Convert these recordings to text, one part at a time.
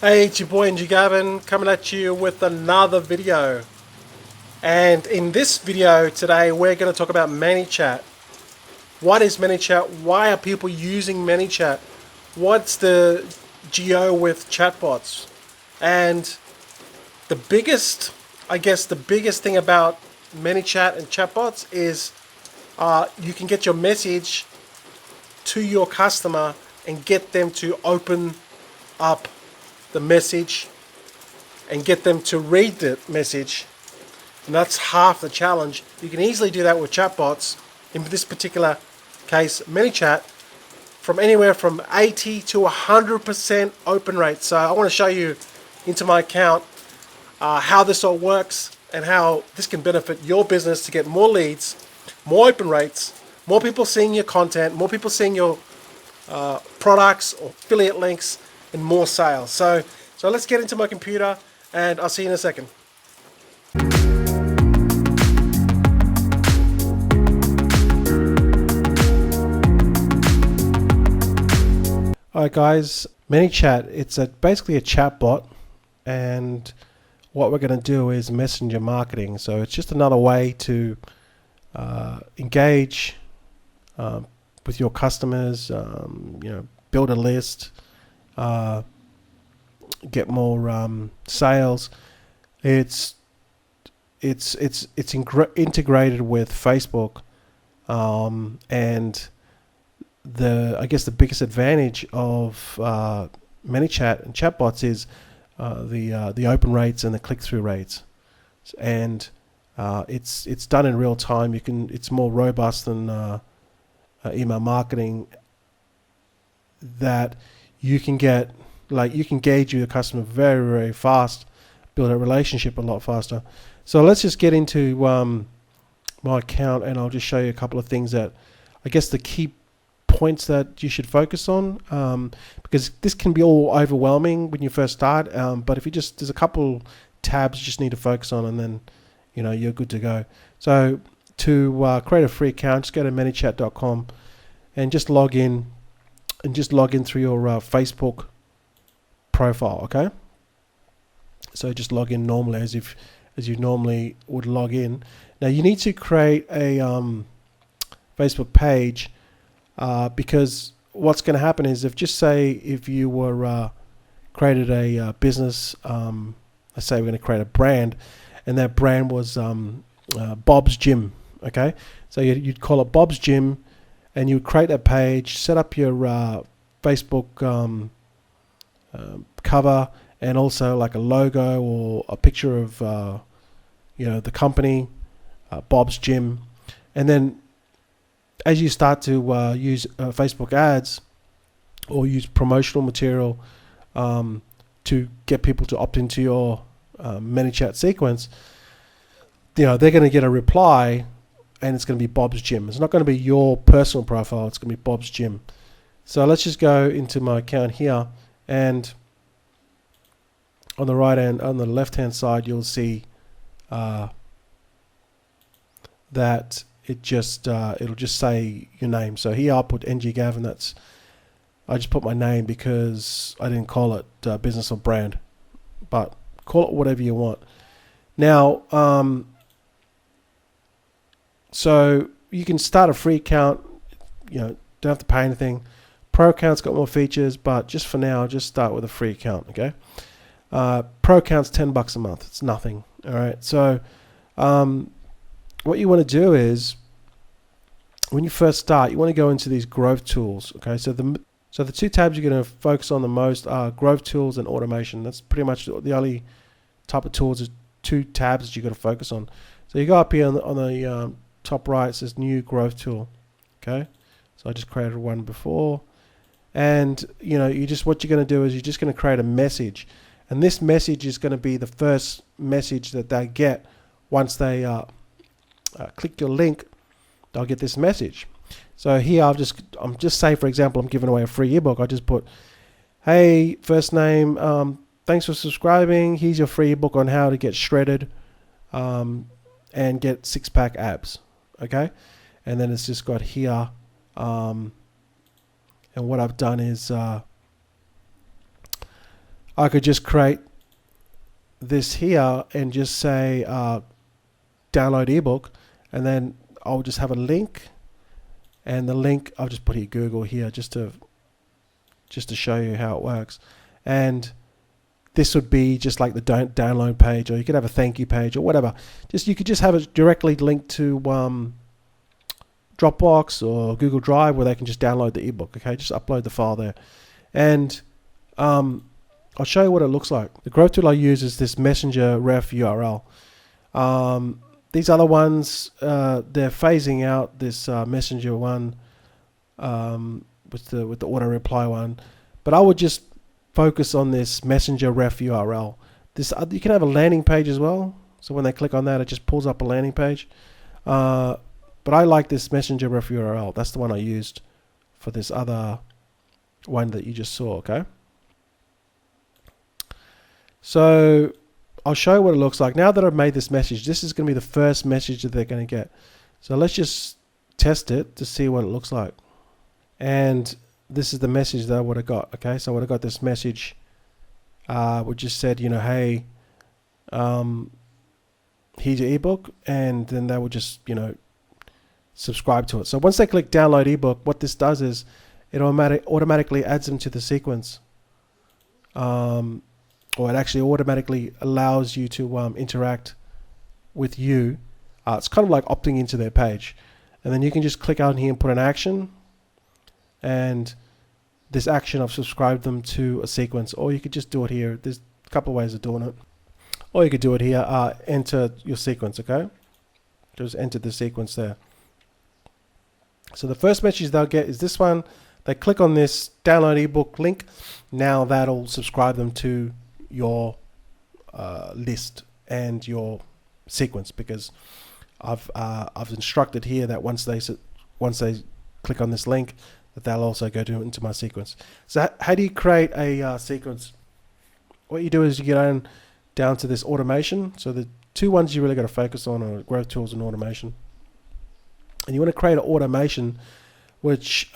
Hey, it's your boy NG Gavin coming at you with another video. And in this video today, we're going to talk about ManyChat. What is ManyChat? Why are people using ManyChat? What's the geo with chatbots? And the biggest, the biggest thing about ManyChat and chatbots is you can get your message to your customer and get them to open up the message and get them to read the message, and that's half the challenge. You can easily do that with chatbots. In this particular case, ManyChat, from anywhere from 80 to 100% open rate. So I want to show you into my account how this all works and how this can benefit your business to get more leads, more open rates, more people seeing your content, more people seeing your products or affiliate links, and more sales. So let's get into my computer, and I'll see you in a second. Alright guys, ManyChat, it's basically a chat bot, and what we're going to do is messenger marketing. So it's just another way to engage with your customers, build a list, get more sales. It's integrated with Facebook, and the biggest advantage of ManyChat and chatbots is the open rates and the click-through rates, and it's done in real time. It's more robust than email marketing, that you can gauge your customer very, very fast, build a relationship a lot faster. So let's just get into my account, and I'll just show you a couple of things that the key points that you should focus on, because this can be all overwhelming when you first start, but if there's a couple tabs you just need to focus on, and then you're good to go. So to create a free account, just go to manychat.com and just log in, through your Facebook profile. Okay, so just log in normally as you normally would log in. Now you need to create a Facebook page, because what's going to happen is, if you were created a business, let's say we're going to create a brand, and that brand was Bob's Gym. Okay, so you'd call it Bob's Gym, and you would create a page, set up your Facebook cover, and also like a logo or a picture of the company, Bob's Gym. And then as you start to use Facebook ads or use promotional material to get people to opt into your ManyChat sequence, they're going to get a reply, and it's going to be Bob's Gym. It's not going to be your personal profile. It's going to be Bob's Gym. So let's just go into my account here, and on the left-hand side, you'll see that it'll just say your name. So here I'll put NG Gavin. I just put my name because I didn't call it business or brand, but call it whatever you want. Now, so you can start a free account. Don't have to pay anything. Pro account's got more features, but just for now, just start with a free account. Okay. Pro account's $10 a month. It's nothing. All right. So, what you want to do is, when you first start, you want to go into these growth tools. Okay. So the two tabs you're going to focus on the most are growth tools and automation. That's pretty much the only type of tools. Is two tabs that you got to focus on. So you go up here on the top right, it says new growth tool. Okay. So I just created one before, and what you're going to do is you're just going to create a message. And this message is going to be the first message that they get. Once they click your link, they'll get this message. So here I'm just say, for example, I'm giving away a free ebook. I just put, hey, first name, thanks for subscribing. Here's your free ebook on how to get shredded and get six-pack abs. Okay, and then it's just got here, and what I've done is I could just create this here and just say download ebook, and then I'll just have a link, and the link I'll just put here Google here just to show you how it works. And this would be just like the download page, or you could have a thank you page or whatever. You could just have it directly linked to Dropbox or Google Drive, where they can just download the ebook. Okay, just upload the file there, and I'll show you what it looks like. The growth tool I use is this Messenger Ref URL. These other ones, they're phasing out this Messenger one with the auto reply one, but I would just focus on this Messenger Ref URL. This you can have a landing page as well. So when they click on that, it just pulls up a landing page. But I like this Messenger Ref URL. That's the one I used for this other one that you just saw. Okay. So I'll show you what it looks like. Now that I've made this message, this is going to be the first message that they're going to get. So let's just test it to see what it looks like. And this is the message that I would have got. Okay, so I would have got this message which just said, hey, here's your ebook, and then they would just, subscribe to it. So once they click download ebook, what this does is it automatically adds them to the sequence. Or it actually automatically allows you to interact with you. It's kind of like opting into their page. And then you can just click out here and put an action. And this action, I've subscribed them to a sequence. Or you could just do it here. There's a couple of ways of doing it. Or you could do it here, enter your sequence, okay? Just enter the sequence there. So the first message they'll get is this one. They click on this download ebook link. Now that'll subscribe them to your list and your sequence, because I've instructed here that once they click on this link, that they'll also go into my sequence. So how do you create a sequence? What you do is you get down to this automation. So the two ones you really got to focus on are growth tools and automation. And you want to create an automation which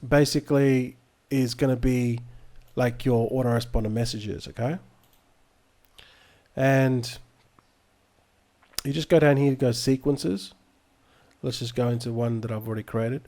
basically is going to be like your autoresponder messages, okay? And you just go down here to go sequences. Let's just go into one that I've already created.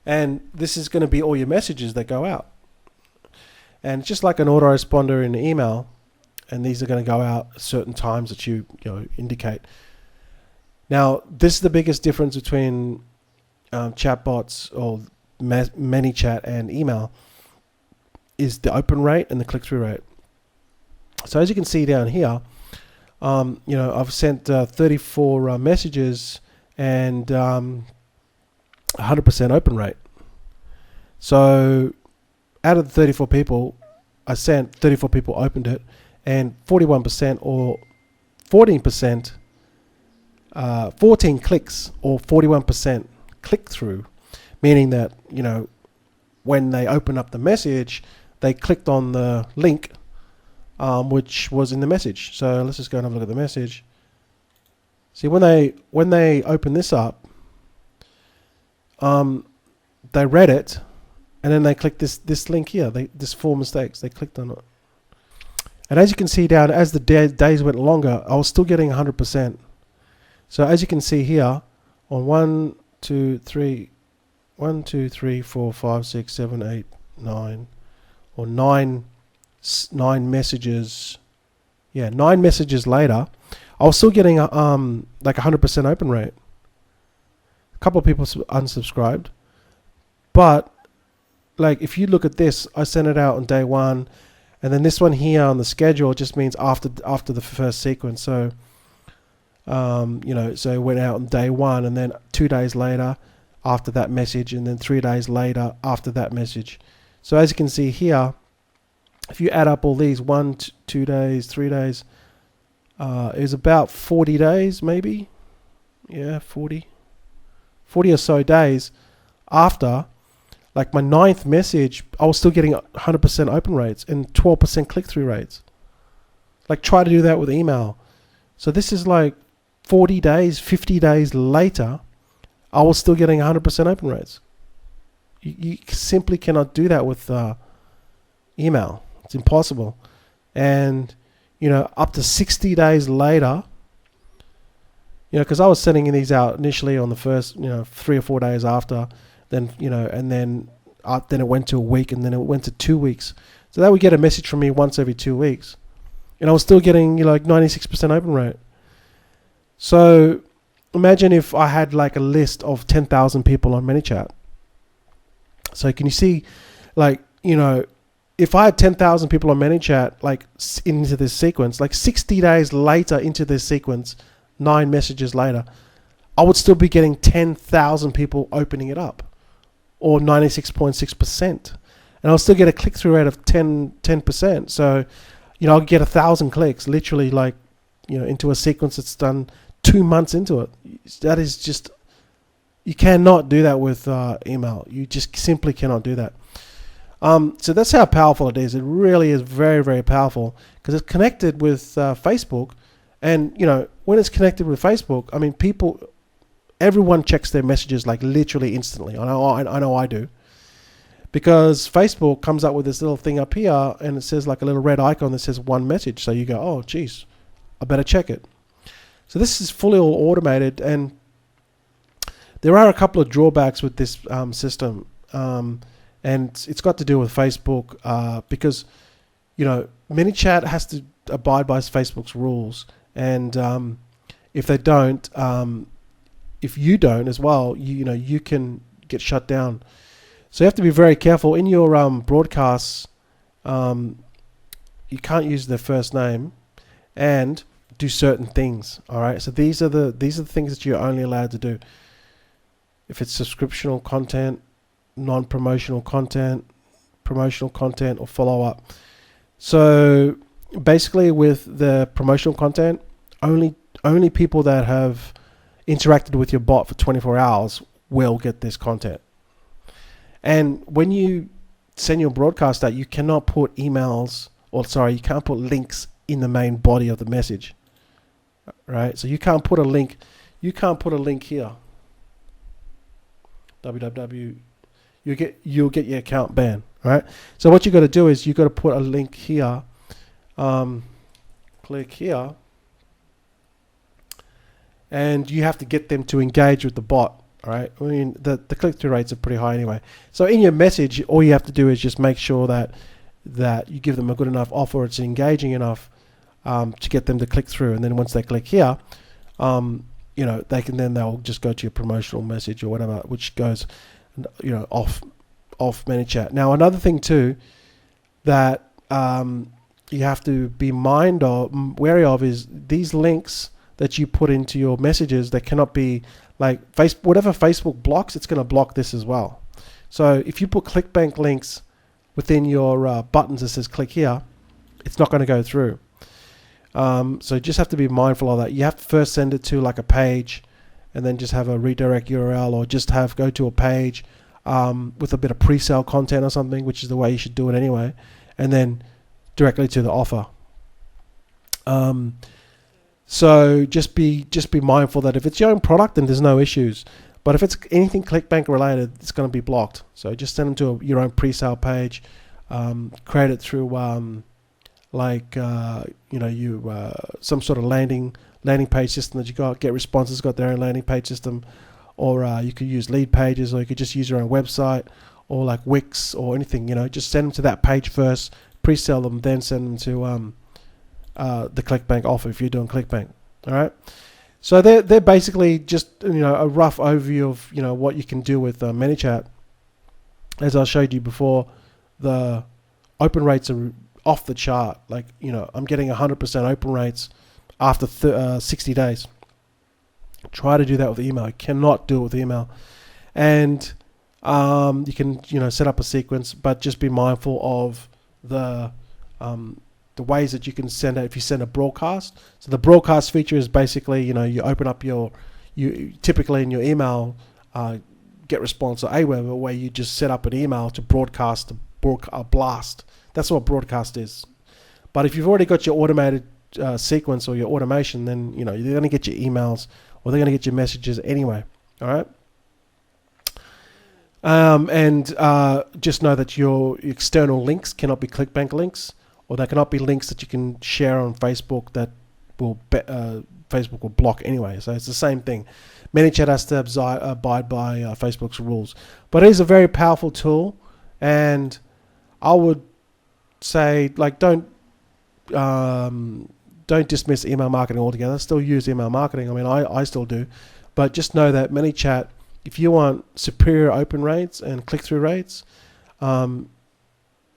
And this is going to be all your messages that go out. And just like an autoresponder in email, and these are going to go out at certain times that you indicate. Now, this is the biggest difference between chatbots or ManyChat and email, is the open rate and the click-through rate. So as you can see down here, I've sent 34 messages and 100% open rate. So out of the 34 people I sent, 34 people opened it, and 41% or 14%, 14 clicks or 41% click-through, meaning that, when they open up the message, they clicked on the link which was in the message. So let's just go and have a look at the message. See, when they open this up, they read it, and then they clicked this link here. This 4 mistakes. They clicked on it, and as you can see down, as the days went longer, I was still getting 100%. So as you can see here, on 1, 2, 3, 4, 5, 6, 7, 8, 9, or 9 messages. Yeah, 9 messages later, I was still getting like 100% open rate. A couple of people unsubscribed, but like if you look at this, I sent it out on day 1, and then this one here on the schedule just means after the first sequence. So so it went out on day 1, and then 2 days later after that message, and then 3 days later after that message. So as you can see here, if you add up all these, 1, 2 days, 3 days, it was about 40 days maybe. Yeah, 40 or so days after, like my 9th message, I was still getting 100% open rates and 12% click-through rates. Like, try to do that with email. So this is like 40 days, 50 days later, I was still getting 100% open rates. You simply cannot do that with email. It's impossible. And, up to 60 days later, because I was sending these out initially on the first, 3 or 4 days after, then, and then it went to a week, and then it went to 2 weeks. So they would get a message from me once every 2 weeks. And I was still getting, 96% open rate. So imagine if I had like a list of 10,000 people on ManyChat. So can you see, if I had 10,000 people on ManyChat, into this sequence, 60 days later into this sequence, 9 messages later, I would still be getting 10,000 people opening it up, or 96.6%. And I'll still get a click-through rate of 10%. So, I'll get 1,000 clicks, literally, into a sequence that's done 2 months into it. That is just, you cannot do that with email. You just simply cannot do that. So that's how powerful it is. It really is very, very powerful, because it's connected with Facebook. And, when it's connected with Facebook, I mean, everyone checks their messages literally instantly. I know I do. Because Facebook comes up with this little thing up here, and it says a little red icon that says one message. So you go, oh, geez, I better check it. So this is fully all automated, and there are a couple of drawbacks with this system. And it's got to do with Facebook because, ManyChat has to abide by Facebook's rules. And if they don't, if you don't as well, you can get shut down. So you have to be very careful in your broadcasts. You can't use their first name and do certain things. All right. So these are the things that you're only allowed to do. If it's subscriptional content, non-promotional content, promotional content, or follow-up. So basically, with the promotional content, only people that have interacted with your bot for 24 hours will get this content. And when you send your broadcast out, you cannot put you can't put links in the main body of the message, right? So you can't put a link. You can't put a link here. www. You'll get your account banned, right? So what you got to do is you got to put a link here. Click here, and you have to get them to engage with the bot. All right. I mean, the click-through rates are pretty high anyway. So in your message, all you have to do is just make sure that you give them a good enough offer, it's engaging enough to get them to click through. And then once they click here, they'll just go to your promotional message or whatever, which goes, off ManyChat. Now, another thing too that you have to be wary of is these links that you put into your messages. They cannot be whatever Facebook blocks, it's going to block this as well. So if you put ClickBank links within your buttons that says click here, it's not going to go through. So you just have to be mindful of that. You have to first send it to a page, and then just have a redirect URL, or just go to a page with a bit of pre-sale content or something, which is the way you should do it anyway, and then directly to the offer. So just be mindful that if it's your own product, then there's no issues. But if it's anything ClickBank related, it's going to be blocked. So just send them to your own pre-sale page. Create it through some sort of landing page system that you got. GetResponse's got their own landing page system, or you could use lead pages, or you could just use your own website, or Wix or anything. Just send them to that page first, pre-sell them, then send them to the ClickBank offer if you're doing ClickBank. All right. So they're basically just a rough overview of what you can do with ManyChat. As I showed you before, the open rates are off the chart. I'm getting 100% open rates after 60 days. Try to do that with email. You cannot do it with email. And you can set up a sequence, but just be mindful of the ways that you can send out if you send a broadcast. So the broadcast feature is basically, you open up you typically in your email, GetResponse or Aweber, where you just set up an email to broadcast a blast. That's what broadcast is. But if you've already got your automated sequence or your automation, then you're going to get your emails, or they're going to get your messages anyway. All right. And just know that your external links cannot be ClickBank links, or they cannot be links that you can share on Facebook that will Facebook will block anyway. So it's the same thing. ManyChat has to abide by Facebook's rules, but it is a very powerful tool, and I would say, like, don't dismiss email marketing altogether. Still use email marketing. I mean, I still do, but just know that ManyChat, if you want superior open rates and click-through rates,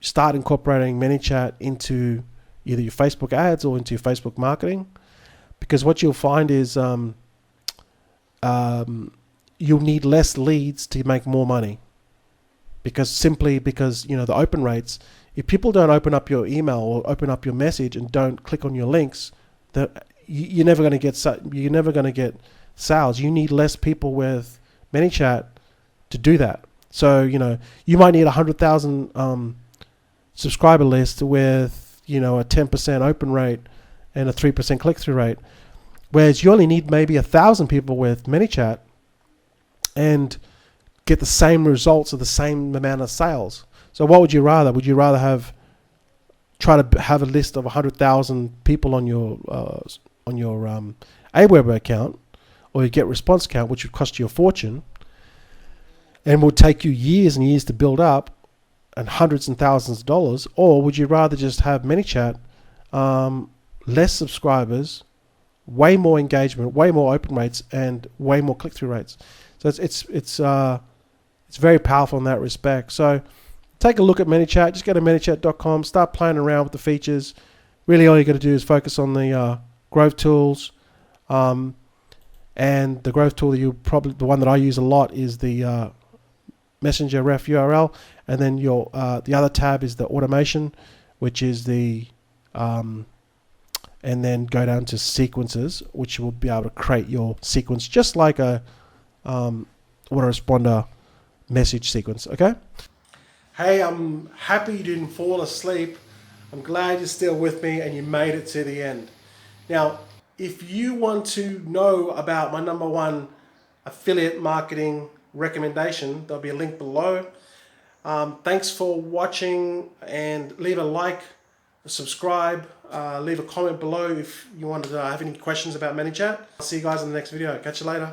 start incorporating ManyChat into either your Facebook ads or into your Facebook marketing, because what you'll find is you'll need less leads to make more money, because the open rates, if people don't open up your email or open up your message and don't click on your links, that you're never going to get sales. You need less people with ManyChat to do that. So you might need 100,000 subscriber list with a 10% open rate and a 3% click-through rate, whereas you only need maybe 1,000 people with ManyChat and get the same results or the same amount of sales. So what would you rather? Would you rather try to have a list of 100,000 people on your Aweber account, or you get response count, which would cost you a fortune and will take you years and years to build up and hundreds and thousands of dollars? Or would you rather just have ManyChat, less subscribers, way more engagement, way more open rates, and way more click-through rates? So it's very powerful in that respect. So take a look at ManyChat. Just go to ManyChat.com, start playing around with the features. Really all you got to do is focus on the growth tools. And the growth tool the one that I use a lot is the Messenger Ref URL, and then the other tab is the automation, which is and then go down to sequences, which will be able to create your sequence just like a autoresponder message sequence. Okay. Hey, I'm happy you didn't fall asleep. I'm glad you're still with me and you made it to the end. Now, if you want to know about my #1 affiliate marketing recommendation, there'll be a link below. Thanks for watching, and leave a like, subscribe, leave a comment below if you want to have any questions about ManyChat. I'll see you guys in the next video. Catch you later.